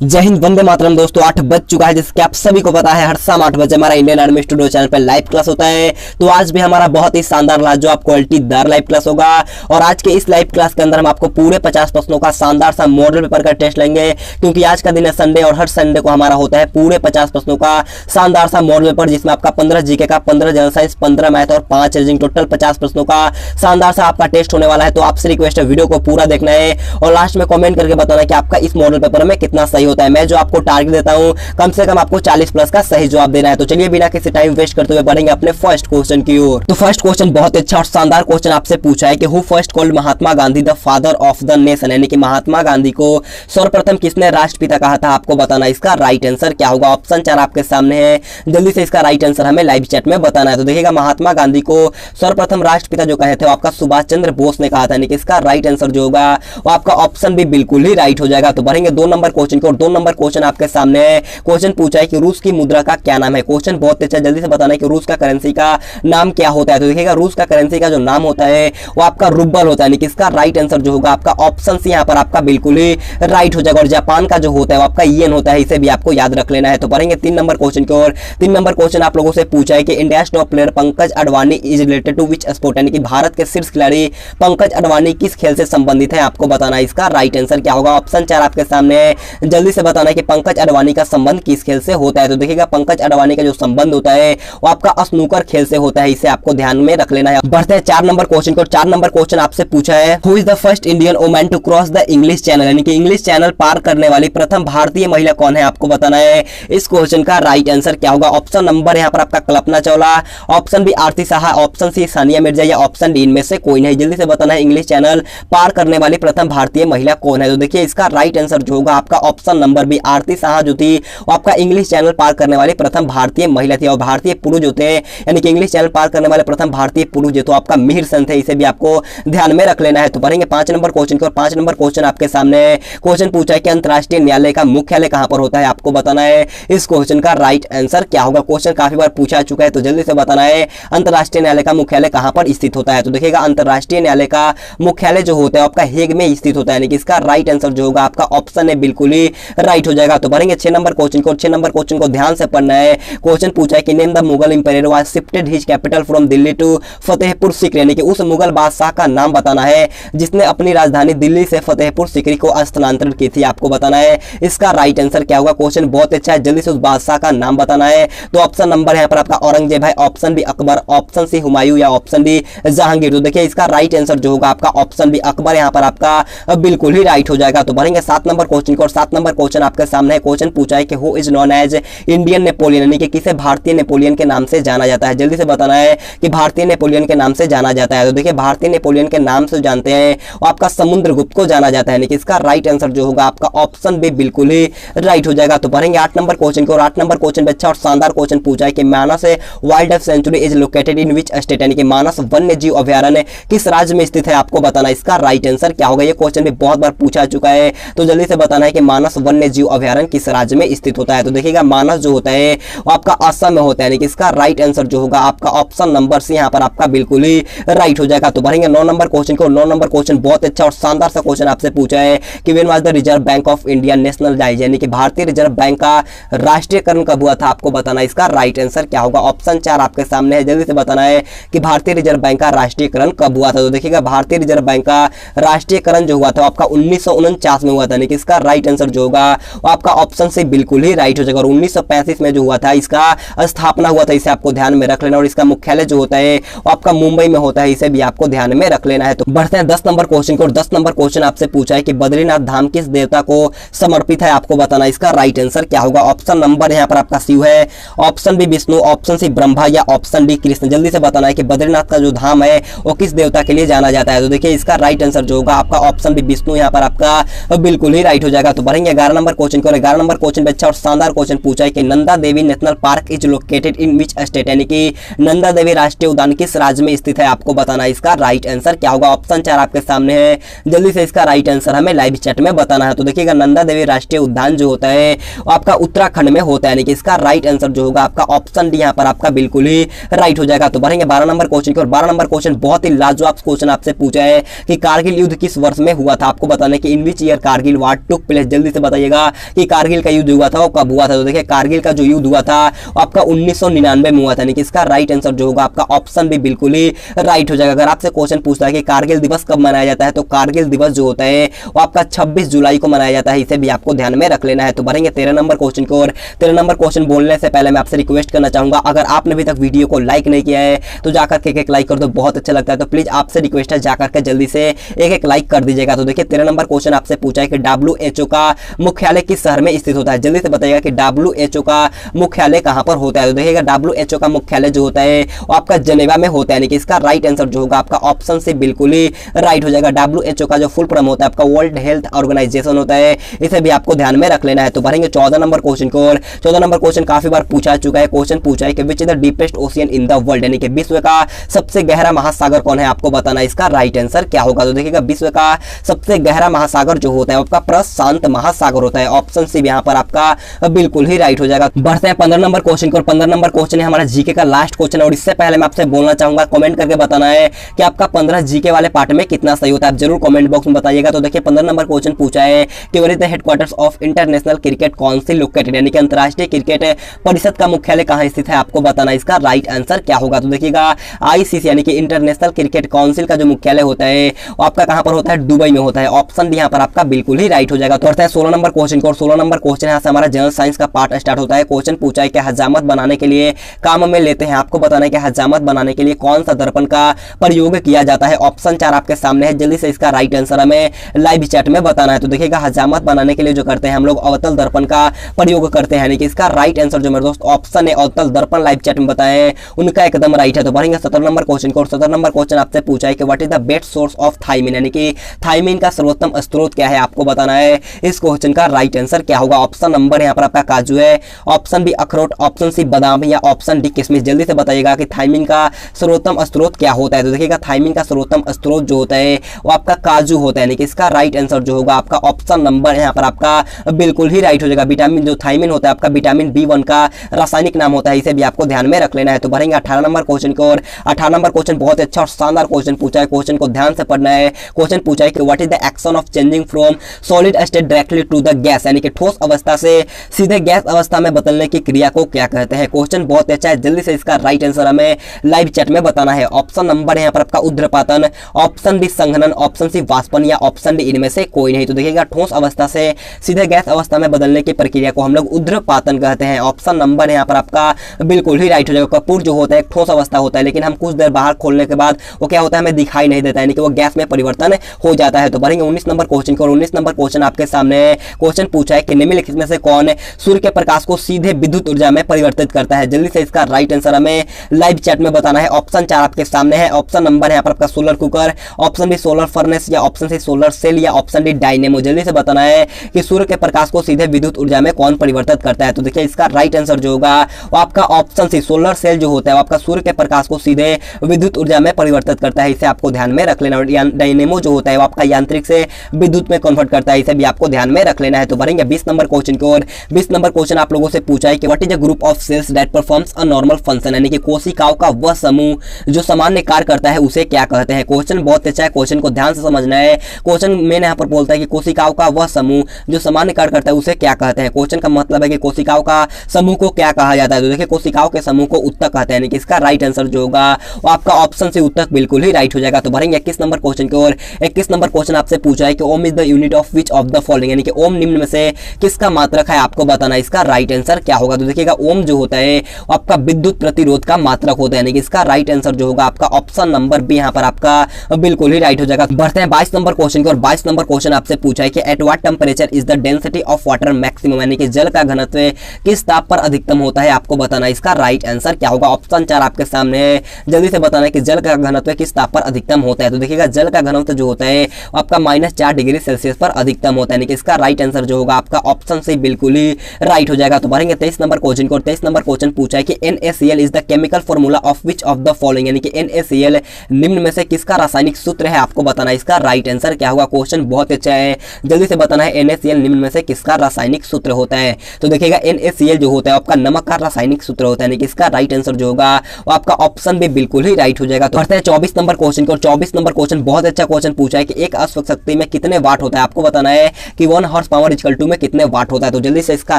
जय हिंद, वंदे मातरम। दोस्तों 8 बज चुका है, जिसके आप सभी को पता है हर शाम 8 बजे हमारा इंडियन आर्मी स्टूडियो चैनल पर लाइव क्लास होता है। तो आज भी हमारा बहुत ही शानदार लाजवाब क्वालिटीदार लाइव क्लास होगा और आज के इस लाइव क्लास के अंदर हम आपको पूरे 50 प्रश्नों का शानदार सा मॉडल पेपर का टेस्ट लेंगे, क्योंकि आज का दिन है संडे और हर संडे को हमारा होता है पूरे 50 प्रश्नों का शानदार सा मॉडल पेपर, जिसमें आपका 15 जीके का, 15 जनरल साइंस, 15 मैथ और 5 रीजनिंग, टोटल 50 प्रश्नों का शानदार सा आपका टेस्ट होने वाला है। तो आपसे रिक्वेस्ट है वीडियो को पूरा देखना है और लास्ट में कमेंट करके बताना कि आपका इस मॉडल पेपर में कितना सही होता है। मैं जो आपको टारगेट देता हूं कम से कम आपको 40 प्लस का सही जवाब देना है। तो चलिए बिना किसी टाइम वेस्ट करते हुए बढ़ेंगे अपने फर्स्ट क्वेश्चन की ओर। तो फर्स्ट क्वेश्चन बहुत अच्छा और शानदार क्वेश्चन आपसे पूछा है कि who first called Mahatma Gandhi the father of the nation, यानी कि महात्मा गांधी को सर्वप्रथम किसने राष्ट्रपिता कहा था, आपको बताना। इसका राइट आंसर क्या होगा? ऑप्शन 4 आपके सामने है, जल्दी से इसका राइट आंसर हमें लाइव चैट में बताना है। तो देखिएगा, महात्मा गांधी को सर्वप्रथम राष्ट्रपिता जो कहे थे वो आपका सुभाष चंद्र बोस ने कहा था, यानी कि इसका राइट आंसर जो होगा वो आपका ऑप्शन भी बिल्कुल ही राइट हो जाएगा। तो बढ़ेंगे 2 नंबर क्वेश्चन को और 2 नंबर क्वेश्चन आपके सामने है। क्वेश्चन पूछा है कि रूस की मुद्रा का क्या नाम है। क्वेश्चन बहुत अच्छा, जल्दी से बताना है कि रूस का करेंसी का नाम क्या होता है। तो देखिएगा, रूस का करेंसी का जो नाम होता है वो आपका रूबल होता है, यानी कि इसका राइट आंसर जो होगा आपका ऑप्शन सी यहाँ पर आपका बिल्कुल ही राइट हो जाएगा। और जापान का जो होता है वो आपका येन होता है, इसे भी आपको याद रख लेना है। तो बढ़ेंगे 3 नंबर क्वेश्चन की ओर। 3 नंबर क्वेश्चन आप लोगों से पूछा है कि India top player Pankaj Advani is related to which sport, यानी कि भारत के शीर्ष खिलाड़ी पंकज अडवाणी किस खेल से संबंधित है, आपको बताना। इसका राइट आंसर क्या होगा? ऑप्शन 4 आपके सामने है, जल्दी से बताना कि पंकज अडवाणी का संबंध किस खेल से होता है। तो देखिएगा, पंकज अडवाणी का जो संबंध होता है वो आपका स्नूकर खेल से होता है, इसे आपको ध्यान में रख लेना है। बढ़ते हैं 4 नंबर क्वेश्चन को। 4 नंबर क्वेश्चन आपसे पूछा है who is the first Indian woman to cross the English channel, यानी कि इंग्लिश चैनल पार करने वाली प्रथम भारतीय महिला कौन है, आपको बताना है। इस क्वेश्चन का राइट आंसर क्या होगा? ऑप्शन नंबर यहाँ पर आपका कल्पना चावला, ऑप्शन बी आरती साहा, ऑप्शन सी सानिया मिर्जा या ऑप्शन डी इनमें से कोई नहीं। जल्दी से बताना है इंग्लिश चैनल पार करने वाली प्रथम भारतीय महिला कौन है। तो देखिए, इसका राइट आंसर जो होगा आपका ऑप्शन नंबर बी आरती साहा जो थी वो आपका इंग्लिश चैनल पार करने वाली प्रथम भारतीय महिला थी। और भारतीय पुरुष होते हैं, यानी कि इंग्लिश चैनल पार करने वाले प्रथम भारतीय पुरुष जो तो आपका मिहिर सेन थे, इसे भी आपको ध्यान में रख लेना है। तो पढ़ेंगे 5 नंबर क्वेश्चन को। 5 नंबर क्वेश्चन आपके सामने है। क्वेश्चन पूछा है कि अंतरराष्ट्रीय न्यायालय का मुख्यालय कहां पर होता है, आपको बताना है। इस क्वेश्चन का राइट आंसर क्या होगा? क्वेश्चन काफी बार पूछा चुका है, तो जल्दी से बताना है अंतरराष्ट्रीय न्यायालय का मुख्यालय कहां पर स्थित होता है। तो देखिएगा, अंतरराष्ट्रीय न्यायालय का मुख्यालय जो होता है आपका हेग में स्थित होता है, यानी कि इसका राइट आंसर जो होगा आपका ऑप्शन है बिल्कुल ही राइट हो जाएगा। तो बढ़ेंगे 6 नंबर क्वेश्चन को। 6 नंबर क्वेश्चन को ध्यान से पढ़ना है। क्वेश्चन पूछा है कि name the Mughal emperor was shifted his capital from Delhi to Fatehpur Sikri, यानी कि उस मुगल बादशाह का नाम बताना है जिसने अपनी राजधानी दिल्ली से फतेहपुर सीकरी को स्थानांतरित की थी, आपको बताना है। इसका राइट आंसर क्या होगा? क्वेश्चन बहुत अच्छा है, जल्दी से उस बादशाह का नाम बताना है। तो ऑप्शन नंबर यहाँ पर आपका औरंगजेब है, option B Akbar, option C Humayun या ऑप्शन डी जहांगीर। तो देखिए, इसका राइट आंसर जो होगा आपका ऑप्शन बी अकबर यहाँ पर आपका बिल्कुल ही राइट हो जाएगा। तो बढ़ेंगे 7 नंबर क्वेश्चन को और 7 नंबर क्वेश्चन आपके सामने है। क्वेश्चन पूछा है कि who is known as Indian Napoleon, यानी कि किसे भारतीय नेपोलियन के नाम से जाना जाता है। जल्दी से बताना है कि भारतीय नेपोलियन के नाम से जाना जाता है। तो देखिए, भारतीय नेपोलियन के नाम से जानते हैं और आपका समुद्रगुप्त को जाना जाता है, यानी कि इसका राइट आंसर जो होगा आपका ऑप्शन भी बिल्कुल ही राइट हो जाएगा। तो बढ़ेंगे 8 नंबर क्वेश्चन को और 8 नंबर क्वेश्चन में अच्छा और शानदार क्वेश्चन पूछा है कि Manas wild life sanctuary is located in which state, यानी कि मानस वन्य जीव अभयारण्य किस राज्य में स्थित है, आपको बताना। इसका राइट आंसर क्या होगा? ये क्वेश्चन भी बहुत बार पूछा चुका है, तो जल्दी से बताना है कि मानस वन्य जीव अभयारण्य किस राज्य में स्थित होता है। तो देखिएगा, मानस जो होता है वो आपका असम में होता है, यानी कि इसका राइट आंसर जो होगा आपका ऑप्शन नंबर सी यहाँ पर आपका बिल्कुल ही राइट हो जाएगा। तो बढ़ेंगे 9 नंबर क्वेश्चन को। 9 नंबर क्वेश्चन बहुत अच्छा और शानदार सा क्वेश्चन आपसे पूछा है कि when was the reserve bank of India nationalised, यानी कि भारतीय रिजर्व बैंक का राष्ट्रीयकरण कब हुआ था, आपको बताना। इसका राइट आंसर क्या होगा? ऑप्शन 4 आपके सामने है, जल्दी से बताना है कि भारतीय रिजर्व बैंक का राष्ट्रीयकरण कब हुआ था। तो देखिएगा, भारतीय रिजर्व बैंक का राष्ट्रीयकरण जो हुआ था आपका 1949 में हुआ था, यानी कि इसका राइट आंसर जो होगा वो आपका ऑप्शन से बिल्कुल ही राइट हो जाएगा। और 1935 में जो हुआ था इसका स्थापना हुआ था, इसे आपको ध्यान में रख लेना। और इसका मुख्यालय जो होता है वो आपका मुंबई में होता है, इसे भी आपको ध्यान में रख लेना है। तो बढ़ते हैं 10 नंबर क्वेश्चन को और 10 नंबर क्वेश्चन आपसे पूछा है कि बद्रीनाथ धाम किस देवता को समर्पित है, आपको बताना। इसका राइट आंसर क्या होगा? ऑप्शन नंबर यहाँ पर आपका शिव है, option B Vishnu, option C Brahma या ऑप्शन डी कृष्ण। जल्दी से बताना है कि बद्रीनाथ का जो धाम है वो किस देवता के लिए जाना जाता है। तो देखिए, इसका राइट आंसर जो होगा आपका ऑप्शन बी विष्णु यहाँ पर आपका बिल्कुल ही राइट हो जाएगा। तो बढ़ेंगे 11 नंबर क्वेश्चन को। 11 नंबर क्वेश्चन में अच्छा और शानदार क्वेश्चन पूछा है कि Nanda Devi national park is located in which state, यानी कि नंदा देवी राष्ट्रीय उद्यान किस राज्य में स्थित है, आपको बताना। इसका राइट आंसर क्या होगा? ऑप्शन 4 आपके सामने है, जल्दी से इसका राइट आंसर हमें लाइव चैट में बताना है। तो देखिएगा, नंदा देवी राष्ट्रीय उद्यान जो होता है वो आपका उत्तराखंड में होता है, यानी कि इसका राइट आंसर जो होगा आपका ऑप्शन डी यहाँ पर आपका बिल्कुल ही राइट हो जाएगा। तो बढ़ेंगे 12 नंबर क्वेश्चन की और 12 नंबर क्वेश्चन बहुत ही लाजवाब क्वेश्चन आपसे पूछा है कि कारगिल युद्ध किस वर्ष में हुआ था, आपको बताना है कि in which year Kargil war took place. जल्दी से बताइएगा कि कारगिल का युद्ध हुआ था वो कब हुआ था। तो देखिए कारगिल का जो युद्ध हुआ था आपका 1999 में हुआ था, यानी कि इसका राइट आंसर जो होगा आपका ऑप्शन भी बिल्कुल ही राइट हो जाएगा। अगर आपसे क्वेश्चन पूछता है कि कारगिल दिवस कब मनाया जाता है, तो कारगिल दिवस जो होता है वो आपका 26 जुलाई को मनाया जाता है, इसे भी आपको ध्यान में रख लेना है। तो बढ़ेंगे 13 नंबर क्वेश्चन को, और 13 नंबर क्वेश्चन बोलने से पहले मैं आपसे रिक्वेस्ट करना चाहूंगा, अगर आपने अभी तक वीडियो को लाइक नहीं किया है तो जाकर के एक लाइक कर दो, बहुत अच्छा लगता है। तो प्लीज आपसे रिक्वेस्ट है जाकर के जल्दी से एक लाइक कर दीजिएगा। तो देखिए 13 नंबर क्वेश्चन आपसे पूछा है कि WHO का मुख्यालय किस शहर में स्थित होता है, जल्दी से बताइएगा कि WHO का मुख्यालय कहां पर होता है। तो देखिएगा WHO का मुख्यालय जो होता है वो आपका जेनेवा में होता है, यानी कि इसका राइट आंसर जो होगा आपका ऑप्शन से बिल्कुल ही राइट हो जाएगा। WHO का जो फुल फॉर्म होता है आपका वर्ल्ड हेल्थ ऑर्गेनाइजेशन होता है, इसे भी आपको ध्यान में रख लेना है। तो बढ़ेंगे 14 नंबर क्वेश्चन को, और 14 नंबर क्वेश्चन काफी बार पूछा चुका है। क्वेश्चन पूछा है कि which is the deepest ocean in the world, यानी कि विश्व का सबसे गहरा महासागर कौन है, आपको बताना इसका राइट आंसर क्या होगा। तो देखिएगा विश्व का सबसे गहरा महासागर जो होता है आपका प्रशांत महासागर होता है, ऑप्शन सी यहाँ पर आपका बिल्कुल ही राइट हो जाएगा। बढ़ते हैं 15 नंबर क्वेश्चन को, और 15 नंबर क्वेश्चन है हमारा जीके का लास्ट क्वेश्चन, और इससे पहले मैं आपसे बोलना चाहूंगा कमेंट करके बताना है कि आपका 15 जीके वाले पार्ट में कितना सही होता है, आप जरूर कमेंट बॉक्स में बताइएगा। तो देखिए 15 नंबर क्वेश्चन पूछा है कि where is the headquarters of International Cricket Council located, यानी कि अंतरराष्ट्रीय क्रिकेट परिषद का मुख्यालय कहां स्थित है, आपको बताना इसका राइट आंसर क्या होगा। तो देखिएगा आईसीसी यानी कि इंटरनेशनल क्रिकेट काउंसिल का जो मुख्यालय होता है वो आपका कहां पर होता है, दुबई में होता है, ऑप्शन भी यहां पर आपका बिल्कुल ही राइट हो जाएगा। तो बढ़ते हैं 16 नंबर क्वेश्चन को, और 16 नंबर क्वेश्चन यहां से हमारा जनरल साइंस का पार्ट स्टार्ट होता है। क्वेश्चन पूछा है कि हजामत बनाने के लिए काम में लेते हैं, आपको बताना है कि हजामत बनाने के लिए कौन सा दर्पण का प्रयोग किया जाता है। ऑप्शन 4 आपके सामने है, जल्दी से इसका राइट आंसर हमें लाइव चैट में बताना है। तो देखिएगा हजामत बनाने के लिए जो करते हैं हम लोग अवतल दर्पण का प्रयोग करते हैं, यानी कि इसका राइट आंसर जो मेरे दोस्त ऑप्शन है अवतल दर्पण, लाइव चैट में बताएं उनका एकदम राइट है। तो बढ़ेंगे 17 नंबर क्वेश्चन को, और 17 नंबर क्वेश्चन आपसे पूछा है कि what is the best source of thiamine, यानी कि थायमिन का सर्वोत्तम स्रोत क्या है, आपको बताना है इस क्वेश्चन का राइट आंसर क्या होगा। ऑप्शन नंबर यहाँ पर आपका काजू है, ऑप्शन बी अखरोट, ऑप्शन सी बादाम, या ऑप्शन डी किशमिश। जल्दी से बताइएगा कि थायमिन का सर्वोत्तम स्रोत क्या होता है। तो देखिएगा थायमिन का सर्वोत्तम स्रोत जो होता है वो आपका काजू होता है, यानी कि इसका राइट आंसर जो होगा आपका ऑप्शन नंबर यहाँ पर आपका बिल्कुल ही राइट हो जाएगा। विटामिन जो थायमिन होता है आपका विटामिन B1 का रासायनिक नाम होता है, इसे भी आपको ध्यान में रख लेना है। तो बढ़ेंगे 18 नंबर क्वेश्चन को, और 18 नंबर क्वेश्चन बहुत अच्छा और शानदार क्वेश्चन पूछा है, क्वेश्चन को ध्यान से पढ़ना है। क्वेश्चन पूछा है कि what is the action of changing from solid state directly to the gas, यानी कि ठोस अवस्था से सीधे गैस अवस्था में बदलने की क्रिया को क्या कहते हैं। क्वेश्चन बहुत अच्छा है, जल्दी से इसका राइट आंसर हमें लाइव चैट में बताना है। ऑप्शन नंबर यहाँ पर आपका ऊर्ध्वपातन, ऑप्शन बी संघनन, ऑप्शन सी वाष्पन, या ऑप्शन डी इनमें से कोई नहीं। तो देखिएगा ठोस अवस्था से सीधे गैस अवस्था में बदलने की प्रक्रिया को हम लोग ऊर्ध्वपातन कहते हैं, ऑप्शन नंबर यहाँ पर आपका बिल्कुल ही राइट हो जाएगा। कपूर जो होता है एक ठोस अवस्था होता है, लेकिन हम कुछ देर बाहर खोलने के बाद वो क्या होता है हमें दिखाई नहीं देता है, यानी कि वो गैस में परिवर्तन हो जाता है। तो बढ़ेंगे 19 नंबर क्वेश्चन को, और 19 नंबर क्वेश्चन आपके सामने है। क्वेश्चन पूछा है कि निम्नलिखित में से कौन सूर्य के प्रकाश को सीधे विद्युत ऊर्जा में परिवर्तित करता है। जल्दी से इसका राइट आंसर हमें लाइव चैट में बताना है। ऑप्शन 4 आपके सामने है, ऑप्शन नंबर यहाँ पर आपका solar cooker, option B solar furnace, या ऑप्शन सी सोलर सेल, या ऑप्शन डी डायनेमो। जल्दी से बताना है कि सूर्य के प्रकाश को सीधे विद्युत ऊर्जा में कौन परिवर्तित करता है। तो देखिए इसका राइट आंसर जो होगा वो आपका ऑप्शन सी सोलर सेल जो होता है वो आपका सूर्य के प्रकाश को सीधे विद्युत ऊर्जा में परिवर्तित करता है, इसे आपको ध्यान में रख लेना। और डायनेमो जो होता है वो आपका यांत्रिक से विद्युत में कन्वर्ट करता है, इसे भी आपको ध्यान में रख लेना है। तो बढ़ेंगे 20 नंबर क्वेश्चन की ओर। 20 नंबर क्वेश्चन आप लोगों से पूछा है कि what is a group of cells that performs a normal function, यानी कि कोशिकाओं का वह समूह जो सामान्य कार्य करता है उसे क्या कहते हैं। क्वेश्चन बहुत अच्छा है, क्वेश्चन को ध्यान से समझना है। क्वेश्चन में यहाँ पर बोलता है कि कोशिकाओं का वह समूह जो सामान्य कार्य करता है उसे क्या कहते हैं। क्वेश्चन का मतलब है कि कोशिकाओं का समूह को क्या कहा जाता है। तो देखिए कोशिकाओं के समूह को उत्तक कहते हैं, यानी कि इसका राइट आंसर जो होगा वो आपका ऑप्शन से उत्तक बिल्कुल ही राइट हो जाएगा। तो बढ़ेंगे 21 नंबर क्वेश्चन की ओर। 21 नंबर क्वेश्चन आपसे पूछा है कि ohm is the unit of which of the following, यानी कि ओम निम्न में से किसका मात्रक है, आपको बताना इसका राइट आंसर क्या होगा। तो देखिएगा ओम जो होता है वो आपका विद्युत प्रतिरोध का मात्रक होता है, यानी कि इसका राइट आंसर जो होगा आपका ऑप्शन नंबर बी यहाँ पर आपका बिल्कुल ही राइट हो जाएगा। बढ़ते हैं 22 नंबर क्वेश्चन की और 22 नंबर क्वेश्चन आपसे पूछा है कि at what temperature is the density of water maximum, यानी कि जल का घनत्व किस ताप पर अधिकतम होता है, आपको बताना इसका राइट आंसर क्या होगा। ऑप्शन 4 आपके सामने है, जल्दी से बताना है कि जल का घनत्व किस ताप पर अधिकतम होता है। तो देखिएगा जल का घनत्व जो होता है आपका -4 डिग्री सेल्सियस पर अधिकतम होता है, यानी कि इसका राइट आंसर जो होगा आपका ऑप्शन से बिल्कुल ही राइट हो जाएगा। तो बढ़ेंगे 23 नंबर क्वेश्चन को। 23 नंबर क्वेश्चन पूछा है कि NaCl is the chemical formula of which of the following, यानी कि NaCl निम्न में से किसका रासायनिक सूत्र है, आपको बताना इसका राइट आंसर क्या होगा। क्वेश्चन बहुत अच्छा है, जल्दी से बताना है NaCl निम्न में से किसका रासायनिक सूत्र होता है। तो देखिएगा NaCl जो होता है आपका नमक का रासायनिक सूत्र होता है, यानी कि इसका राइट आंसर जो होगा वो आपका ऑप्शन भी बिल्कुल ही राइट हो जाएगा। तो बढ़ते हैं 24 नंबर क्वेश्चन को। 24 नंबर क्वेश्चन बहुत अच्छा क्वेश्चन पूछा है कि एक अश्वक शक्ति में कितने वाट होता है, आपको बताना है कि 1 हॉर्स पावर इक्वल टू में कितने वाट होता है। तो जल्दी से इसका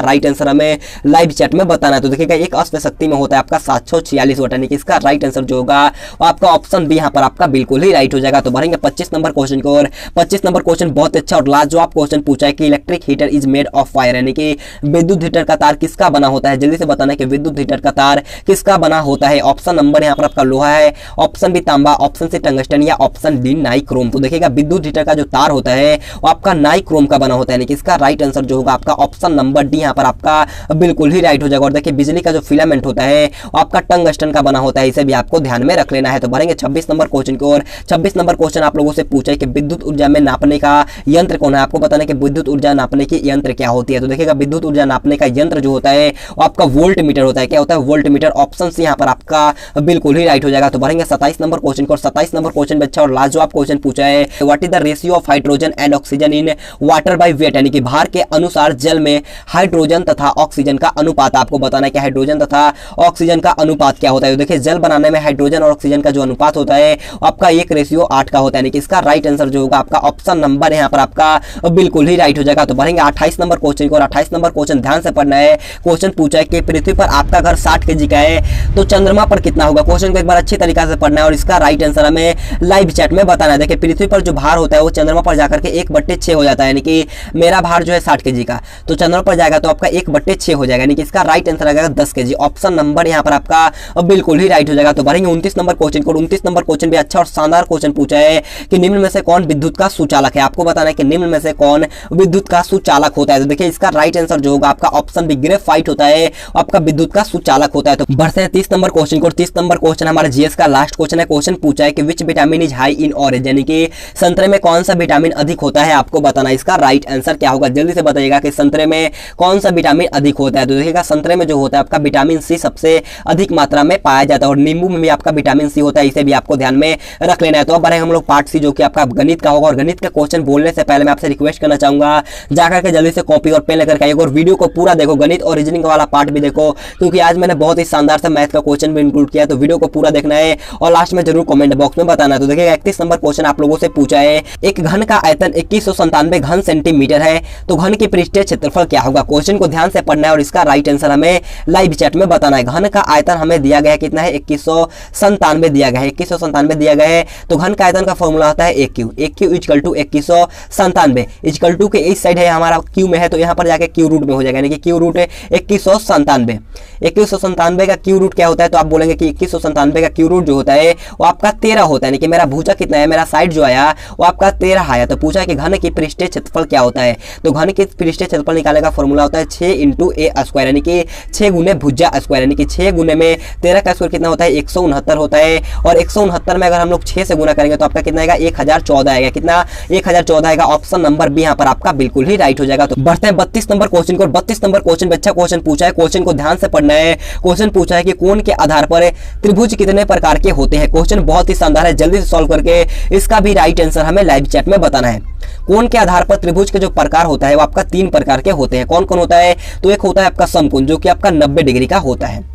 राइट आंसर हमें लाइव चैट में बताना है। तो देखिएगा एक अश्व शक्ति में होता है आपका 746 वाट, यानी कि इसका राइट आंसर जो होगा वो आपका ऑप्शन बी यहाँ पर आपका बिल्कुल ही राइट हो जाएगा। तो बढ़ेंगे 25 नंबर क्वेश्चन को, और 25 नंबर क्वेश्चन बहुत अच्छा और लाजवाब क्वेश्चन पूछा है कि electric heater is made of fire, यानी कि विद्युत हीटर का तार किसका बना होता है। जल्दी से बताना है कि विद्युत हीटर का तार किसका बना होता है। ऑप्शन नंबर यहाँ पर आपका लोहा है, ऑप्शन बी तांबा, ऑप्शन सी टंगस्टन, या ऑप्शन डी नाइक्रोम। तो देखिएगा विद्युत हीटर का जो तार होता है वो आपका नाइक्रोम का बना होता है, यानी कि इसका राइट आंसर जो होगा आपका ऑप्शन नंबर डी यहाँ पर आपका बिल्कुल ही राइट हो जाएगा। और देखिए बिजली का जो फिलामेंट होता है वो आपका टंगस्टन का बना होता है, इसे भी आपको ध्यान में रख लेना है। तो बढ़ेंगे 26 नंबर क्वेश्चन की ओर। 26 नंबर क्वेश्चन आप लोगों से पूछा है कि विद्युत ऊर्जा में नापने का यंत्र कौन है। आपको बताना है कि विद्युत ऊर्जा नापने की यंत्र क्या होती है। तो देखिएगा विद्युत ऊर्जा नापने का यंत्र जो होता है वो आपका वोल्ट मीटर होता है। क्या होता है? Volt meter. ऑप्शन सी यहाँ पर आपका बिल्कुल ही राइट हो जाएगा। तो बढ़ेंगे 27 नंबर क्वेश्चन को, और 27 नंबर क्वेश्चन में अच्छा और लाजवाब क्वेश्चन पूछा है, what is the ratio of hydrogen and oxygen in water by weight, यानी कि भार के अनुसार जल में हाइड्रोजन तथा ऑक्सीजन का अनुपात। आपको बताना है कि हाइड्रोजन तथा ऑक्सीजन का अनुपात क्या होता है। देखिए जल बनाने में हाइड्रोजन और ऑक्सीजन का जो अनुपात होता है आपका 1:8 का होता है, यानी कि इसका राइट आंसर जो होगा आपका ऑप्शन नंबर यहाँ पर आपका बिल्कुल ही राइट हो जाएगा। तो बढ़ेंगे 28 नंबर क्वेश्चन को, और 28 नंबर क्वेश्चन ध्यान से पढ़ना है। क्वेश्चन पूछा है कि पृथ्वी पर आपका घर 60 kg का है तो चंद्रमा पर कितना होगा। क्वेश्चन को एक बार अच्छी तरीके से पढ़ना है और इसका राइट आंसर हमें लाइव चैट में बताना है। देखिए पृथ्वी पर जो भार होता है वो चंद्रमा पर जाकर के 1/6 हो जाता है, यानी कि मेरा भार जो है 60 kg का, तो चंद्रमा पर जाएगा तो आपका 1/6 हो जाएगा, यानी कि इसका राइट आंसर आएगा 10 kg। ऑप्शन नंबर यहाँ पर आपका बिल्कुल ही राइट हो जाएगा। तो बढ़ेंगे 29 नंबर क्वेश्चन को। 29 नंबर क्वेश्चन भी अच्छा और शानदार क्वेश्चन पूछा है कि निम्न में से कौन विद्युत का सुचालक है। आपको बताना है कि निम्न में से कौन विद्युत का सुचालक होता है। तो देखिए इसका राइट आंसर जो होगा आपका ऑप्शन बी ग्रेफाइट होता है, आपका विद्युत का सुचालक होता है। तो बढ़ते हैं 30 नंबर क्वेश्चन को। 30 नंबर क्वेश्चन हमारे जीएस का लास्ट क्वेश्चन है। क्वेश्चन पूछा है कि which vitamin is high in orange, यानी कि संतरे में कौन सा विटामिन अधिक होता है। आपको बताना है इसका राइट आंसर क्या होगा। जल्दी से बताइएगा कि संतरे में कौन सा विटामिन अधिक होता है। तो देखिएगा संतरे में जो होता है आपका विटामिन सी सबसे अधिक मात्रा में पाया जाता है, और नींबू में भी आपका विटामिन सी होता है, इसे भी आपको ध्यान में रख लेना है। तो अब बढ़े हम लोग पार्ट सी, जो कि आपका गणित का होगा। और गणित का क्वेश्चन बोलने से पहले मैं आपसे रिक्वेस्ट करना चाहूंगा जाकर के जल्दी से कॉपी और पेन लेकर के आइएगा और वीडियो को पूरा देखो, गणित और रीजनिंग वाला पार्ट भी देखो, क्योंकि आज मैंने बहुत ही शानदार सा मैथ का क्वेश्चन भी इंक्लूड किया। तो वीडियो को पूरा देखना है और लास्ट में जरूर कमेंट बॉक्स में बताना है। तो देखिएगा 31 नंबर क्वेश्चन आप लोगों से पूछा है, एक घन का आयतन 2197 घन सेंटीमीटर है तो घन की पृष्ठीय क्षेत्रफल क्या होगा। क्वेश्चन को ध्यान से पढ़ना है और इसका राइट आंसर हमें लाइव चैट में बताना है। घन का आयतन हमें दिया गया है कितना है, 2197 दिया गया है। 2197 दिया गया है तो घन का आयतन का फॉर्मूला होता है AQ equal to 2197 equal to के इस साइड है हमारा क्यू में है, तो यहाँ पर जाके क्यू रूट में हो जाएगा, यानी कि क्यू रूट 2197। 2197 का क्यू रूट क्या होता है, तो आप बोलेंगे कि 2197 का क्यू रूट जो होता है वो आपका 13 होता है, यानी कि मेरा भुजा कितना है, मेरा साइड जो आया वो आपका 13 आया। तो पूछा है कि घन की पृष्ठीय क्षेत्रफल क्या होता है। तो घन की पृष्ठीय क्षेत्रफल निकालने का फॉर्मूला होता है 6 × a², यानी कि 6 गुने भुजा स्क्वायर, यानी कि 6 गुने में 13 का स्क्वायर कितना होता है, 169 होता है। और 169 में अगर हम लोग 6 से गुना करेंगे तो आपका कितना आएगा, 1014 आएगा। कितना, 1014 आएगा। ऑप्शन नंबर बी यहाँ पर आपका बिल्कुल ही राइट हो जाएगा। तो बढ़ते हैं 32 नंबर क्वेश्चन को। 32 नंबर क्वेश्चन में अच्छा क्वेश्चन पूछा है, क्वेश्चन को ध्यान से पढ़ना है। क्वेश्चन पूछा है कि कोण के आधार पर त्रिभुज कितने प्रकार के होते हैं। क्वेश्चन बहुत ही शानदार है, जल्दी से सॉल्व करके इसका भी राइट आंसर हमें लाइव चैट में बताना है। कोण के आधार पर त्रिभुज के जो प्रकार होता है वो आपका 3 प्रकार के होते हैं। कौन कौन होता है, तो एक होता है आपका समकोण जो कि आपका 90 डिग्री का होता है,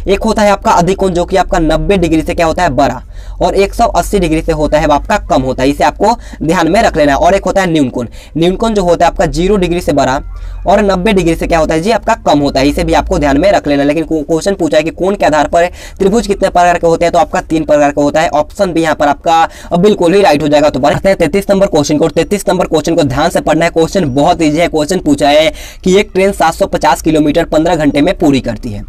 एक होता है आपका अधिकोण जो कि आपका 90 डिग्री से क्या होता है, बड़ा, और 180 डिग्री से होता है वो आपका कम होता है, इसे आपको ध्यान में रख लेना है। और एक होता है न्यूनकोण, न्यूनकोण जो होता है आपका 0 डिग्री से बड़ा और 90 डिग्री से क्या होता है जी, आपका कम होता है, इसे भी आपको ध्यान में रख लेना। लेकिन क्वेश्चन पूछा है कि कोण के आधार पर त्रिभुज कितने प्रकार के होते हैं, तो आपका 3 प्रकार का होता है। ऑप्शन भी यहाँ पर आपका बिल्कुल ही राइट हो जाएगा। तो बढ़ते हैं 33 नंबर क्वेश्चन को। 33 नंबर क्वेश्चन को ध्यान से पढ़ना है, क्वेश्चन बहुत ईजी है। क्वेश्चन पूछा है कि एक ट्रेन 750 किलोमीटर 15 घंटे में पूरी करती है,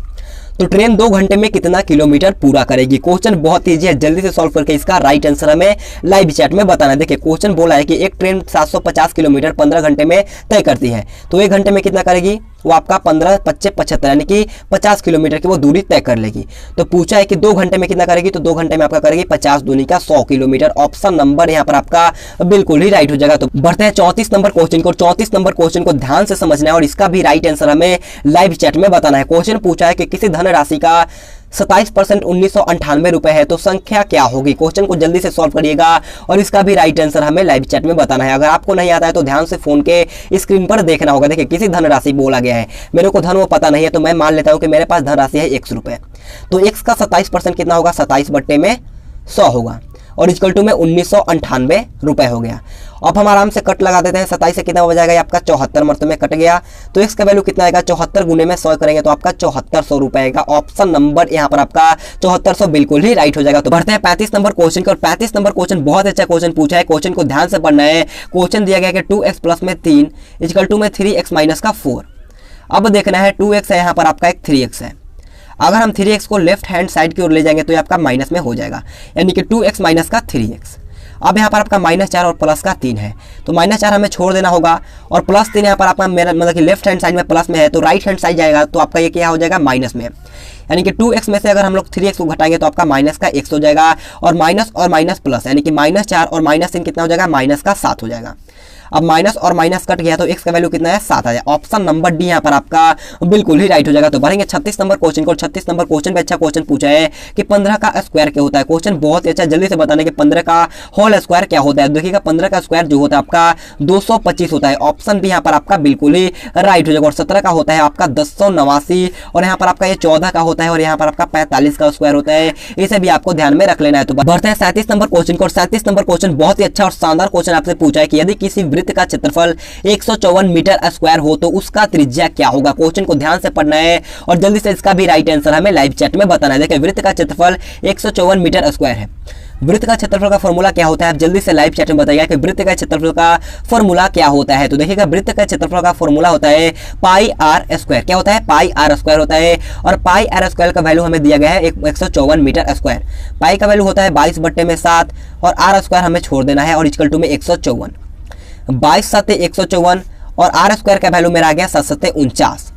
तो ट्रेन 2 घंटे में कितना किलोमीटर पूरा करेगी। क्वेश्चन बहुत ईजी है, जल्दी से सॉल्व करके इसका राइट आंसर हमें लाइव चैट में बताना है। देखिए क्वेश्चन बोला है कि एक ट्रेन 750 किलोमीटर 15 घंटे में तय करती है, तो 1 घंटे में कितना करेगी, वो आपका 15 25 75 यानी कि 50 किलोमीटर की वो दूरी तय कर लेगी। तो पूछा है कि 2 घंटे में कितना करेगी, तो 2 घंटे में आपका करेगी 50 दूनी का 100 किलोमीटर। ऑप्शन नंबर यहाँ पर आपका बिल्कुल ही राइट हो जाएगा। तो बढ़ते हैं 34 नंबर क्वेश्चन को। 34 नंबर क्वेश्चन को ध्यान से समझना है और इसका भी राइट आंसर हमें लाइव चैट में बताना है। क्वेश्चन पूछा है कि किसी धनराशि का 27% 1998 रुपए है, तो संख्या क्या होगी। क्वेश्चन को जल्दी से सॉल्व करिएगा और इसका भी राइट आंसर हमें लाइव चैट में बताना है। अगर आपको नहीं आता है तो ध्यान से फोन के स्क्रीन पर देखना होगा। देखिए किसी धनराशि बोला गया है, मेरे को धन वो पता नहीं है, तो मैं मान लेता हूं कि मेरे पास धनराशि है 100 रुपए, तो x का 27% कितना होगा, 27 बट्टे में 100 होगा। और इक्वल टू में 1998 रुपए हो गया। अब हम आराम से कट लगा देते हैं। 27 से कितना हो जाएगा, ये आपका 74 मतलब में कट गया। तो x का वैल्यू कितना आएगा, 74 गुने में 100 करेंगे तो आपका 7400 रुपए आएगा। ऑप्शन नंबर यहाँ पर आपका 7400 बिल्कुल ही राइट हो जाएगा। तो बढ़ते हैं 35 नंबर क्वेश्चन के। और 35 नंबर क्वेश्चन बहुत अच्छा क्वेश्चन पूछा है। क्वेश्चन को ध्यान से पढ़ना है। क्वेश्चन दिया गया कि 2x प्लस में 3 इक्वल टू में 3x माइनस का 4। अब देखना है 2x है, यहाँ पर आपका एक 3x है। अगर हम 3x को लेफ्ट हैंड साइड की ओर ले जाएंगे तो ये आपका माइनस में हो जाएगा, यानी कि 2x माइनस का 3x। अब यहाँ पर आपका -4 और प्लस का 3 है, तो -4 हमें छोड़ देना होगा और +3 यहाँ पर आपका मेरा मतलब कि लेफ्ट हैंड साइड में प्लस में है, तो राइट हैंड साइड जाएगा तो आपका ये क्या हो जाएगा, माइनस में। यानी कि 2x में से अगर हम लोग 3x को घटाएंगे तो आपका माइनस का x हो जाएगा, और माइनस और माइनस प्लस, यानी कि -4 और -3 कितना हो जाएगा, माइनस का 7 हो जाएगा। अब माइनस और माइनस कट गया तो x का वैल्यू कितना है, 7 आ जाएगा। ऑप्शन नंबर डी यहाँ पर आपका बिल्कुल ही राइट हो जाएगा। तो बढ़ेंगे 36 नंबर क्वेश्चन को। 36 नंबर क्वेश्चन पे अच्छा क्वेश्चन पूछा है कि 15 का स्क्वायर क्या होता है। क्वेश्चन बहुत ही अच्छा, जल्दी से बताने कि 15 का होल स्क्वायर क्या होता है। देखिएगा 15 का स्क्वायर जो होता है आपका 225 होता है। ऑप्शन बी यहाँ पर आपका बिल्कुल ही राइट हो जाएगा। और 17 का होता है आपका 1089, और यहाँ पर आपका ये 14 का होता है, और यहाँ पर आपका 45 का स्क्वायर होता है। इसे भी आपको ध्यान में रख लेना है। तो बढ़ते हैं 37 नंबर क्वेश्चन को। और 37 नंबर क्वेश्चन बहुत ही अच्छा और शानदार क्वेश्चन आपसे पूछा है कि यदि किसी वृत्त का क्षेत्रफल 154 मीटर स्क्वायर हो तो उसका त्रिज्या क्या होगा। क्वेश्चन को ध्यान से पढ़ना है और जल्दी से इसका भी राइट आंसर हमें लाइव चैट में बताना है। देखिए वृत्त का क्षेत्रफल 154 मीटर स्क्वायर है। वृत्त का क्षेत्रफल का फॉर्मूला क्या होता है, आप जल्दी से लाइव चैट में बताइएगा कि वृत्त का क्षेत्रफल का फॉर्मूला क्या होता है। तो देखिएगा वृत्त का क्षेत्रफल का फॉर्मूला होता है पाई आर स्क्वायर। क्या होता है, पाई आर स्क्वायर होता है। और पाई आर स्क्वायर का वैल्यू हमें दिया गया है 154 मीटर स्क्वायर। पाई का वैल्यू होता है 22/7 और आर स्क्वायर हमें छोड़ देना है, और इक्वल टू में 154। 22 7 154 और आर स्क्वायर का वैल्यू मेरा आ गया 7 7 49।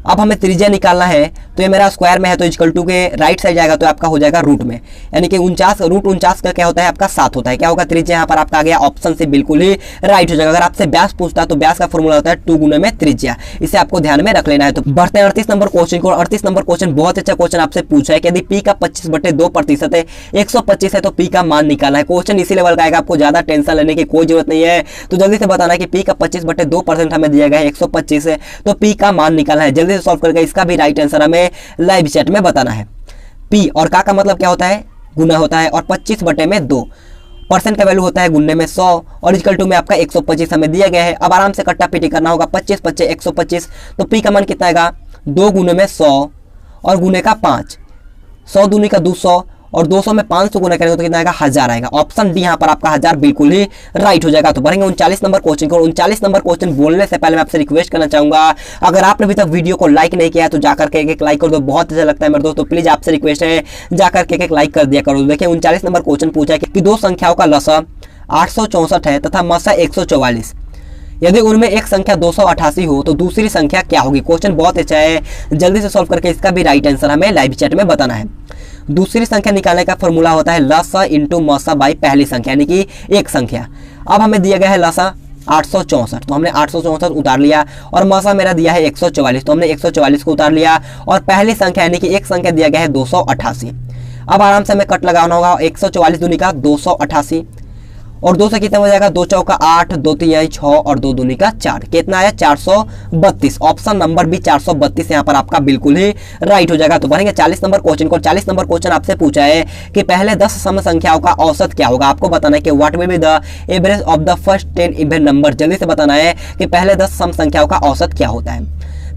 अब हमें त्रिज्या निकालना है, तो ये मेरा स्क्वायर में है तो इक्वल टू के राइट साइड जाएगा तो आपका हो जाएगा रूट में, यानी कि 49 रूट 49 का क्या होता है आपका 7 होता है। क्या होगा, त्रिज्या यहाँ पर आपका आ गया। ऑप्शन से बिल्कुल ही राइट हो जाएगा। अगर आपसे व्यास पूछता है तो व्यास का फॉर्मूला होता है 2 गुने में त्रिज्या। इसे आपको ध्यान में रख लेना है। तो बढ़ते हैं 38 नंबर क्वेश्चन को। 38 नंबर क्वेश्चन बहुत अच्छा क्वेश्चन आपसे पूछा है कि यदि पी का 25/2% है, 125 है तो पी का मान निकालना है। क्वेश्चन इसी लेवल का आएगा, आपको ज्यादा टेंशन लेने की कोई जरूरत नहीं है। तो जल्दी से बताना है कि पी का 25/2% हमें दिया गया है 125 है, तो पी का मान निकालना है। जल्दी से सॉल्व करके इसका भी राइट आंसर हमें लाइव चैट में बताना है। पी और का मतलब क्या होता है, गुना होता है, और 25/2% का वैल्यू होता है गुन्ने में 100, और इक्वल टू में आपका 125 हमें दिया गया है। अब आराम से कट्टा पीटी करना होगा, 25 25 125, तो पी का मान कितना आएगा, 2 गुने में 100 और गुने का 5, 100 दूनी का 200, और 200 में 500 गुना करेंगे तो कितना आएगा, 1000 आएगा। ऑप्शन डी यहाँ पर आपका 1000 बिल्कुल ही राइट हो जाएगा। तो बढ़ेंगे 39 नंबर क्वेश्चन को। 39 नंबर क्वेश्चन बोलने से पहले मैं आपसे रिक्वेस्ट करना चाहूंगा, अगर आपने अभी तक वीडियो को लाइक नहीं किया तो जाकर के एक लाइक कर दो, बहुत अच्छा लगता है मेरे दोस्तों। प्लीज आपसे रिक्वेस्ट है जाकर के एक लाइक कर दिया करो। देखिए 39 नंबर क्वेश्चन पूछा है कि दो संख्याओं का लसा 864 है तथा मसा 144, यदि उनमें एक संख्या 288 हो तो दूसरी संख्या क्या होगी। क्वेश्चन बहुत अच्छा है, जल्दी से सॉल्व करके इसका भी राइट आंसर हमें लाइव चैट में बताना है। दूसरी संख्या निकालने का फॉर्मूला होता है लसा इंटू मसा बाई पहली संख्या, यानी कि एक संख्या। अब हमें दिया गया है लसा 864, तो हमने 864 उतार लिया, और मसा मेरा दिया है 144, तो हमने 144 को उतार लिया, और पहली संख्या यानी कि एक संख्या दिया गया है 288। अब आराम से हमें कट लगाना होगा, 144 दूनी का 288, और 2 से कितना हो जाएगा, 2 चौका 8, 2 तिहाई 6 और 2 दूनी का 4, कितना आया 432। ऑप्शन नंबर भी 432 यहाँ पर आपका बिल्कुल ही राइट हो जाएगा। तो बढ़ेंगे 40 नंबर क्वेश्चन को। 40 नंबर क्वेश्चन आपसे पूछा है कि पहले 10 सम संख्याओं का औसत क्या होगा। आपको बताना है कि what will be the average of the first 10 even number. जल्दी से बताना है कि पहले 10 सम संख्याओं का औसत क्या होता है।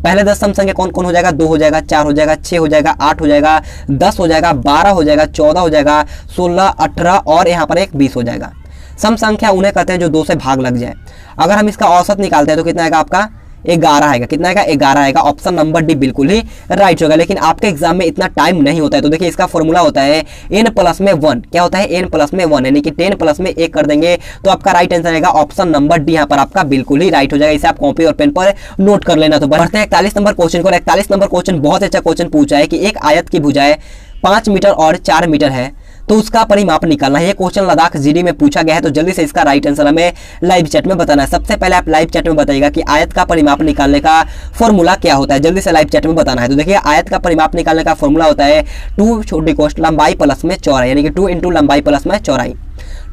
पहले 10 सम संख्या कौन कौन हो जाएगा, 2 हो जाएगा, 4 हो जाएगा, 6 हो जाएगा, 8 हो जाएगा, 10 हो जाएगा, 12 हो जाएगा, 14 हो जाएगा, 16, 18 और यहाँ पर एक 20 हो जाएगा। सम संख्या उन्हें कहते हैं जो 2 से भाग लग जाए। अगर हम इसका औसत निकालते हैं तो कितना आएगा आपका, 11 आएगा। कितना आएगा, 11 आएगा। ऑप्शन नंबर डी बिल्कुल ही राइट होगा। लेकिन आपके एग्जाम में इतना टाइम नहीं होता है, तो देखिए इसका फॉर्मूला होता है n प्लस में 1। क्या होता है, n प्लस में 1, यानी कि 10 प्लस में 1 कर देंगे तो आपका राइट आंसर आएगा ऑप्शन नंबर डी। यहाँ पर आपका बिल्कुल ही राइट हो जाएगा। इसे आप कॉपी और पेन पर नोट कर लेना। तो बढ़ते हैं 41 नंबर क्वेश्चन को। 41 नंबर क्वेश्चन बहुत अच्छा क्वेश्चन पूछा है कि एक आयत की भुजाएं 5 मीटर और 4 मीटर है तो उसका परिमाप निकालना है। ये क्वेश्चन लद्दाख जीडी में पूछा गया है, तो जल्दी से इसका राइट आंसर हमें लाइव चैट में बताना है। सबसे पहले आप लाइव चैट में बताइएगा कि आयत का परिमाप निकालने का फॉर्मूला क्या होता है। जल्दी से लाइव चैट में बताना है। तो देखिए आयत का परिमाप निकालने का फॉर्मूला होता है 2 छोटी कोष्ठ लंबाई प्लस में चौड़ाई, यानी कि 2 इंटू लंबाई प्लस में चौड़ाई।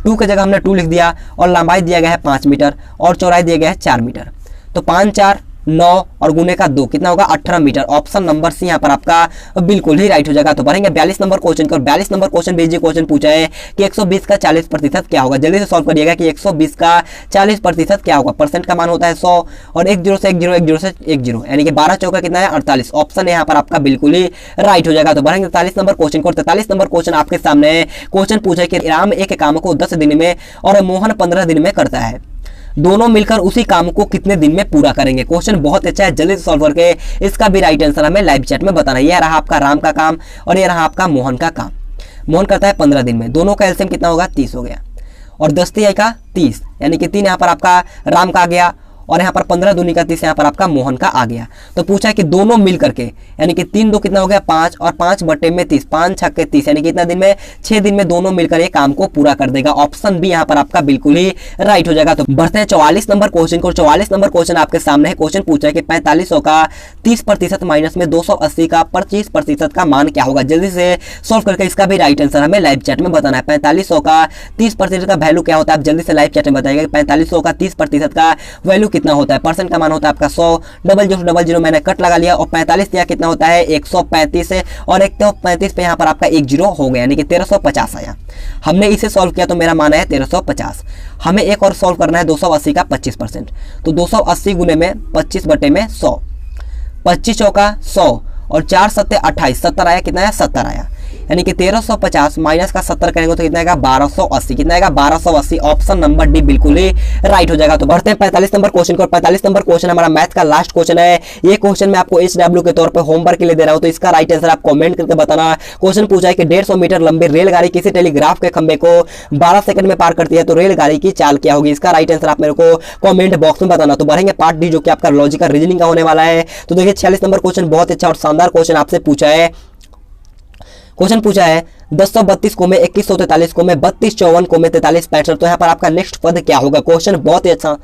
2 की जगह हमने 2 लिख दिया, और लंबाई दिया गया है 5 मीटर और चौड़ाई दिया गया है 4 मीटर। तो 5 4 9 और गुने का 2 कितना होगा 18 मीटर। ऑप्शन नंबर सी यहाँ पर आपका बिल्कुल ही राइट हो जाएगा। तो बढ़ेंगे 42 नंबर क्वेश्चन को। 42 नंबर क्वेश्चन भी क्वेश्चन पूछा है कि 120 का 40% क्या होगा। जल्दी से सॉल्व करिएगा कि 120 का 40% क्या होगा। परसेंट का मान होता है 100 और 1 0 से 1 0 1 0 से 1 0 यानी कि 12 चौका कितना है 48। ऑप्शन यहाँ पर आपका बिल्कुल ही राइट हो जाएगा। तो बढ़ेंगे 43 नंबर क्वेश्चन को। 43 नंबर क्वेश्चन आपके सामने है। क्वेश्चन पूछा है कि राम एक काम को 10 दिन में और मोहन 15 दिन में करता है, दोनों मिलकर उसी काम को कितने दिन में पूरा करेंगे। क्वेश्चन बहुत अच्छा है, जल्दी से सॉल्व करके इसका भी राइट आंसर हमें लाइव चैट में बताना है। यह रहा आपका राम का काम और यह रहा आपका मोहन का काम। मोहन करता है 15 दिन में, दोनों का एलसीएम कितना होगा 30 हो गया और 10 तिहाई का 30 यानी कि 3 यहाँ पर आपका राम का आ गया और यहाँ पर 15 दूनी का 30 यहाँ पर आपका मोहन का आ गया। तो पूछा है कि दोनों मिल करके यानी कि 3 2 कितना हो गया 5 और 5 बटे में 30, 5 छक्के 30 यानी कि कितना दिन में 6 दिन में दोनों मिलकर ये काम को पूरा कर देगा। ऑप्शन बी यहाँ पर आपका बिल्कुल ही राइट हो जाएगा। तो बढ़ते हैं 44 नंबर क्वेश्चन को। 44 नंबर क्वेश्चन आपके सामने है। क्वेश्चन पूछा है कि 4500 का 30% माइनस में 280 का 25% का मान क्या होगा। जल्दी से सॉल्व करके इसका भी राइट आंसर हमें लाइव चैट में बताना है। 4500 का 30% का वैल्यू क्या होता है, आप जल्दी से लाइव चैट में बताइएगा। 4500 का 30% का वैल्यू कितना होता है। परसेंट का मान होता है आपका 100, डबल जीरो मैंने कट लगा लिया और 45 दिया कितना होता है 135 है और 135 पे यहाँ पर आपका 1 0 हो गया यानी कि 1350 आया। हमने इसे सॉल्व किया तो मेरा मान है 1350। हमें एक और सॉल्व करना है 280 का 25%। तो 280 गुने में 25 बटे में 100, 25 चौका 100 और 4 सत्ते 28, 70 आया। कितना आया 70 आया यानी कि 1350 माइनस का 70 करेंगे तो कितना आएगा 1280। कितना आएगा 1280। ऑप्शन नंबर डी बिल्कुल ही राइट हो जाएगा। तो बढ़ते हैं 45 नंबर क्वेश्चन को। 45 नंबर क्वेश्चन हमारा मैथ का लास्ट क्वेश्चन है। ये क्वेश्चन मैं आपको HW के तौर पे होमवर्क के लिए दे रहा हूं, तो इसका राइट आंसर आप कमेंट करके बताना। क्वेश्चन पूछा है कि 150 मीटर लंबी रेलगाड़ी किसी टेलीग्राफ के खंभे को 12 सेकंड में पार करती है तो रेलगाड़ी की चाल क्या होगी। इसका राइट आंसर आप मेरे को कमेंट बॉक्स में बताना। तो बढ़ेंगे पार्ट डी जो कि आपका लॉजिकल रीजनिंग का होने वाला है। तो देखिए 46 नंबर क्वेश्चन बहुत अच्छा और शानदार क्वेश्चन आपसे पूछा है। क्वेश्चन पूछा है 1032 को में 2143 को में 3254 को में 4365। तो यहाँ पर आपका नेक्स्ट पद क्या होगा। क्वेश्चन बहुत ही अच्छा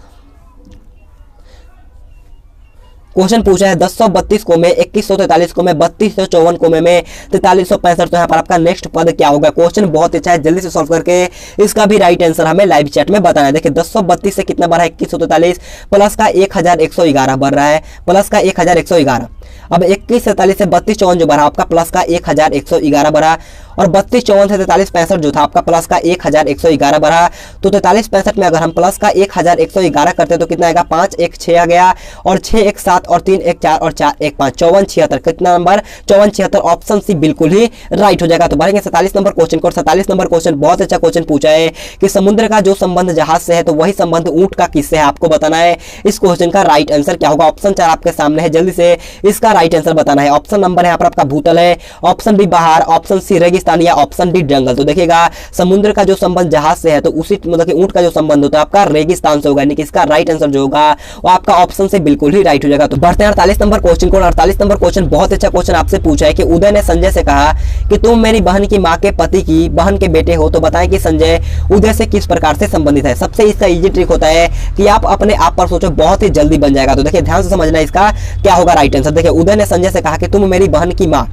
क्वेश्चन पूछा है 1032 को में 2143 को में 3254 को में 4365। तो यहाँ पर आपका नेक्स्ट पद क्या होगा। क्वेश्चन बहुत अच्छा है, जल्दी से सॉल्व करके इसका भी राइट आंसर हमें लाइव चैट में बताना है। देखिए 1032 से कितना बढ़ा है 2143 प्लस का 1111 बढ़ रहा है, प्लस का 1111। अब 2143 से 3254 जो बढ़ा आपका प्लस का 1111 बढ़ा और 3254 से 4365 जो था आपका प्लस का 1111 बढ़ा। तो 4365 में अगर हम प्लस का 1111 करते तो कितना आएगा 5 1 6 आ गया और 6 1 7 और 3 1 4 और 4 1 5 54 76। कितना नंबर 54 76। ऑप्शन सी बिल्कुल ही राइट हो जाएगा। तो बढ़ेंगे 47 नंबर क्वेश्चन को। 47 नंबर क्वेश्चन बहुत अच्छा क्वेश्चन पूछा है कि समुद्र का जो संबंध जहाज से है तो वही संबंध ऊंट का किससे है, आपको बताना है। इस क्वेश्चन का राइट आंसर क्या होगा। ऑप्शन 4 आपके सामने है, जल्दी से इसका राइट आंसर बताना है। ऑप्शन नंबर यहाँ पर आपका भूतल है, ऑप्शन बी बाहर, ऑप्शन सी रेगिस्तान या ऑप्शन डी जंगल। तो देखिएगा समुद्र का जो संबंध जहाज से है तो उसी मतलब कि ऊंट का जो संबंध होता है आपका रेगिस्तान से होगा यानी कि इसका राइट आंसर जो होगा वो आपका ऑप्शन से बिल्कुल ही राइट हो जाएगा। तो बढ़ते हैं 48 नंबर क्वेश्चन को। 48 नंबर क्वेश्चन बहुत अच्छा क्वेश्चन आपसे पूछा है कि उदय ने संजय से कहा कि तुम मेरी बहन की माँ के पति की बहन के बेटे हो, तो बताएं कि संजय उदय से किस प्रकार से संबंधित है। सबसे इसका इजी ट्रिक होता है कि आप अपने आप पर सोचो, बहुत ही जल्दी बन जाएगा। तो देखिए ध्यान से समझना इसका क्या होगा राइट आंसर। देखिए उदय ने संजय से कहा कि तुम मेरी बहन की माँ,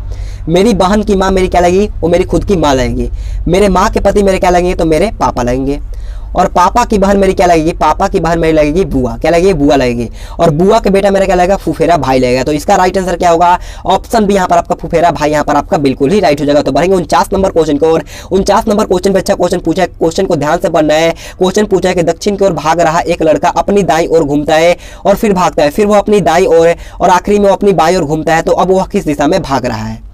मेरी बहन की माँ मेरी क्या लगेगी, वो मेरी खुद की माँ लगेगी। मेरे माँ के पति मेरे क्या लगेंगे, तो मेरे पापा लगेंगे। और पापा की बहन मेरी क्या लगेगी, पापा की बहन मेरी लगेगी बुआ, क्या लगेगी बुआ लगेगी। और बुआ के बेटा मेरा क्या लगेगा, फुफेरा भाई लगेगा। तो इसका राइट आंसर क्या होगा, ऑप्शन बी यहाँ पर आपका फुफेरा भाई यहाँ पर आपका बिल्कुल ही राइट हो जाएगा। तो बढ़ेंगे 49 नंबर क्वेश्चन को। और 49 नंबर क्वेश्चन पे अच्छा क्वेश्चन पूछा है, क्वेश्चन को ध्यान से पढ़ना है। क्वेश्चन पूछा है कि दक्षिण की ओर भाग रहा एक लड़का अपनी दाईं ओर घूमता है और फिर भागता है, फिर वो अपनी दाईं ओर और आखिरी में वो अपनी बाईं ओर घूमता है, तो अब वह किस दिशा में भाग रहा है।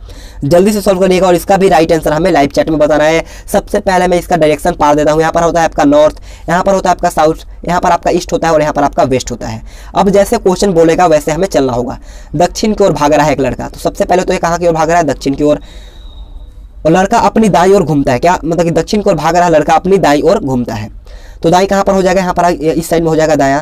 जल्दी से सॉल्व करिएगा और इसका भी राइट आंसर हमें लाइव चैट में बताना है। सबसे पहले मैं इसका डायरेक्शन पार देता हूँ। यहाँ पर होता है आपका नॉर्थ, यहाँ पर होता है आपका साउथ, यहाँ पर आपका ईस्ट होता है और यहाँ पर आपका वेस्ट होता है। अब जैसे क्वेश्चन बोलेगा वैसे हमें चलना होगा। दक्षिण की ओर भाग रहा है एक लड़का, तो सबसे पहले तो ये कहाँ की ओर भाग रहा है, दक्षिण की ओर। और लड़का अपनी दाईं ओर घूमता है, क्या मतलब कि दक्षिण की ओर भाग रहा है लड़का अपनी दाईं ओर घूमता है। तो दाईं कहाँ पर हो जाएगा, यहाँ पर इस साइड में हो जाएगा दायां।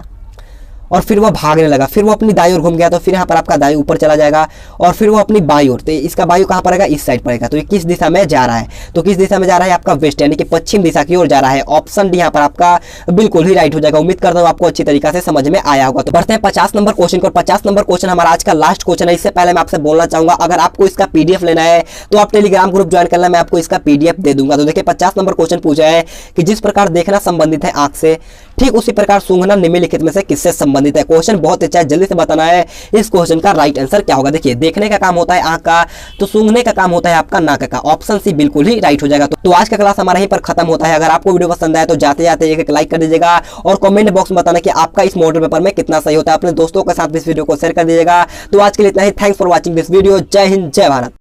और फिर वो भागने लगा, फिर वो अपनी दाईं ओर घूम गया, तो फिर यहाँ पर आपका दाईं ऊपर चला जाएगा और फिर वो अपनी बाईं ओर, तो इसका बाईं कहाँ पड़ेगा, इस साइड पड़ेगा। तो ये किस दिशा में जा रहा है, तो किस दिशा में जा रहा है आपका वेस्ट यानी कि पश्चिम दिशा की ओर जा रहा है। ऑप्शन डी यहाँ पर आपका बिल्कुल ही राइट हो जाएगा। उम्मीद करता हूँ आपको अच्छी तरीके से समझ में आया होगा। तो बढ़ते हैं 50 नंबर क्वेश्चन को। 50 नंबर क्वेश्चन हमारा आज का लास्ट क्वेश्चन है। इससे पहले मैं आपसे बोलना चाहूंगा, अगर आपको इसका पीडीएफ लेना है तो आप टेलीग्राम ग्रुप ज्वाइन करना, मैं आपको इसका पीडीएफ दे दूंगा। तो देखिए 50 नंबर क्वेश्चन पूछा है कि जिस प्रकार देखना संबंधित है आंख से, ठीक उसी प्रकार सूंघना निम्नलिखित में से किससे संबंधित संबंधित है। क्वेश्चन बहुत अच्छा है, जल्दी से बताना है इस क्वेश्चन का राइट आंसर क्या होगा। देखिए, देखने का काम होता है आंख का, तो सूंघने का काम होता है आपका नाक का। ऑप्शन सी बिल्कुल ही राइट हो जाएगा। तो आज का क्लास हमारा यहीं पर खत्म होता है। अगर आपको वीडियो पसंद आए तो जाते जाते एक लाइक कर दीजिएगा और कमेंट बॉक्स में बताना कि आपका इस मॉडल पेपर में कितना सही होता है। अपने दोस्तों के साथ इस वीडियो को शेयर कर दीजिएगा। तो आज के लिए इतना ही। Thanks for watching this video. जय हिंद, जय भारत।